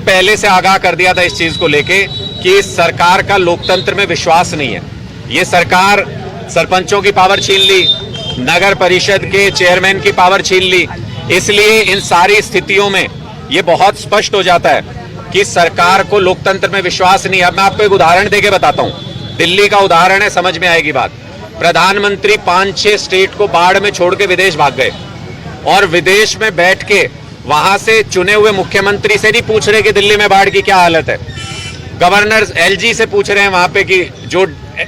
पहले से आगाह कर दिया था इस चीज को लेके कि इस सरकार का लोकतंत्र में विश्वास नहीं है। ये सरकार सरपंचों की पावर छीन ली, नगर परिषद के चेयरमैन की पावर छीन ली। इसलिए इन सारी स्थितियों में ये बहुत स्पष्ट हो जाता है कि सरकार को लोकतंत्र में विश्वास नहीं है। अब मैं आपको एक उदाहरण देके बताता हूं। दिल्ली का उदाहरण है, समझ में आएगी बात। प्रधानमंत्री 5-6 स्टेट को बाढ़ में छोड़ के विदेश भाग गए और विदेश में बैठ के वहां से चुने हुए मुख्यमंत्री से नहीं पूछ रहे कि दिल्ली में बाढ़ की क्या हालत है। गवर्नर एलजी से पूछ रहे हैं वहां पे कि जो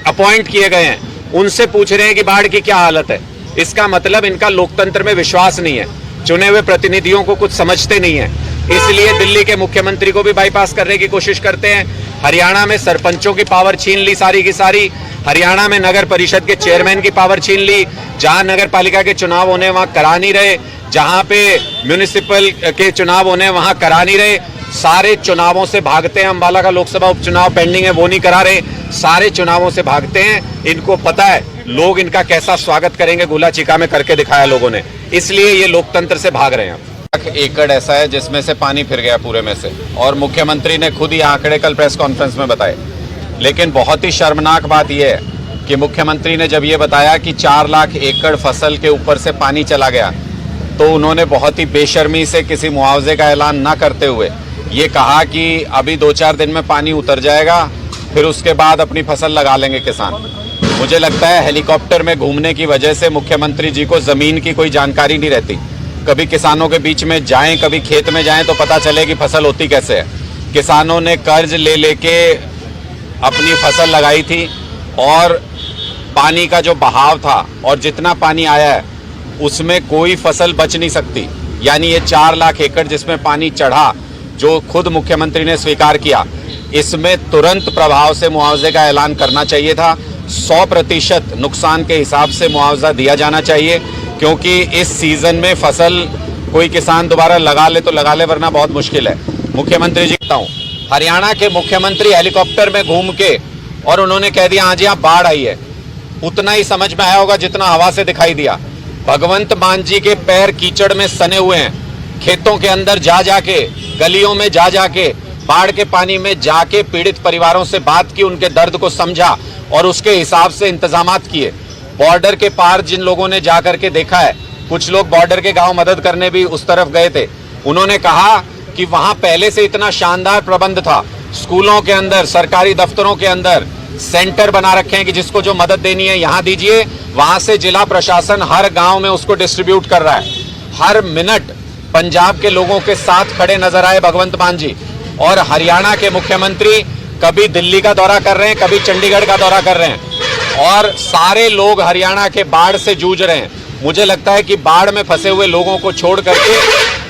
अपॉइंट किए गए हैं उनसे पूछ रहे हैं कि बाढ़ की क्या हालत है। इसका मतलब इनका लोकतंत्र में विश्वास नहीं है, चुने हुए प्रतिनिधियों को कुछ समझते नहीं है। इसलिए दिल्ली के मुख्यमंत्री को भी बाईपास करने की कोशिश करते हैं। हरियाणा में सरपंचों की पावर छीन ली सारी की सारी। हरियाणा में नगर परिषद के चेयरमैन की पावर छीन ली। जहां नगर पालिका के चुनाव होने वहां करा नहीं रहे, जहां पे म्यूनिसिपल के चुनाव होने वहां करा नहीं रहे। सारे चुनावों से भागते हैं। अंबाला का लोकसभा उपचुनाव पेंडिंग है, वो नहीं करा रहे। सारे चुनावों से भागते हैं। इनको पता है लोग इनका कैसा स्वागत करेंगे, गोला चिका में करके दिखाया लोगों ने, इसलिए ये लोकतंत्र से भाग रहे हैं। एकड़ ऐसा है जिसमें से पानी फिर गया पूरे में से, और मुख्यमंत्री ने खुद ये आंकड़े कल प्रेस कॉन्फ्रेंस में बताए। लेकिन बहुत ही शर्मनाक बात यह है कि मुख्यमंत्री ने जब ये बताया कि 4 लाख एकड़ फसल के ऊपर से पानी चला गया, तो उन्होंने बहुत ही बेशर्मी से किसी मुआवजे का ऐलान ना करते हुए ये कहा कि अभी 2-4 दिन में पानी उतर जाएगा, फिर उसके बाद अपनी फसल लगा लेंगे किसान। मुझे लगता है हेलीकॉप्टर में घूमने की वजह से मुख्यमंत्री जी को जमीन की कोई जानकारी नहीं रहती। कभी किसानों के बीच में जाएं, कभी खेत में जाएं तो पता चले कि फसल होती कैसे है। किसानों ने कर्ज ले लेके अपनी फसल लगाई थी और पानी का जो बहाव था और जितना पानी आया है उसमें कोई फसल बच नहीं सकती। यानी ये 4 लाख एकड़ जिसमें पानी चढ़ा, जो खुद मुख्यमंत्री ने स्वीकार किया, इसमें तुरंत प्रभाव से मुआवजे का ऐलान करना चाहिए था। 100% नुकसान के हिसाब से मुआवजा दिया जाना चाहिए, क्योंकि इस सीजन में फसल कोई किसान दोबारा लगा ले तो लगा ले, वरना बहुत मुश्किल है। मुख्यमंत्री जी कहता हूँ, हरियाणा के मुख्यमंत्री हेलीकॉप्टर में घूम के और उन्होंने कह दिया हाँ जी यहाँ बाढ़ आई है, उतना ही समझ में आया होगा जितना हवा से दिखाई दिया। भगवंत मान जी के पैर कीचड़ में सने हुए हैं। खेतों के अंदर जा जाके, गलियों में जा जाके, बाढ़ के पानी में जाके पीड़ित परिवारों से बात की, उनके दर्द को समझा और उसके हिसाब से इंतजामात किए। बॉर्डर के पार जिन लोगों ने जा करके देखा है, कुछ लोग बॉर्डर के गांव मदद करने भी उस तरफ गए थे, उन्होंने कहा कि वहां पहले से इतना शानदार प्रबंध था। स्कूलों के अंदर, सरकारी दफ्तरों के अंदर सेंटर बना रखे हैं कि जिसको जो मदद देनी है यहाँ दीजिए। वहां से जिला प्रशासन हर गांव में उसको डिस्ट्रीब्यूट कर रहा है। हर मिनट पंजाब के लोगों के साथ खड़े नजर आए भगवंत मान जी। और हरियाणा के मुख्यमंत्री कभी दिल्ली का दौरा कर रहे हैं, कभी चंडीगढ़ का दौरा कर रहे हैं, और सारे लोग हरियाणा के बाढ़ से जूझ रहे हैं। मुझे लगता है कि बाढ़ में फंसे हुए लोगों को छोड़ करके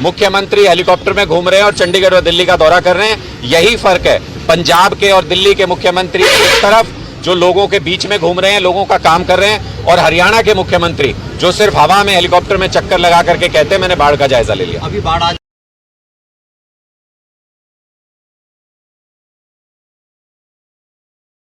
मुख्यमंत्री हेलीकॉप्टर में घूम रहे हैं और चंडीगढ़ और दिल्ली का दौरा कर रहे हैं। यही फर्क है पंजाब के और दिल्ली के मुख्यमंत्री एक तरफ जो लोगों के बीच में घूम रहे हैं, लोगों का काम कर रहे हैं, और हरियाणा के मुख्यमंत्री जो सिर्फ हवा में हेलीकॉप्टर में चक्कर लगा करके कहते हैं मैंने बाढ़ का जायजा ले लिया। अभी बाढ़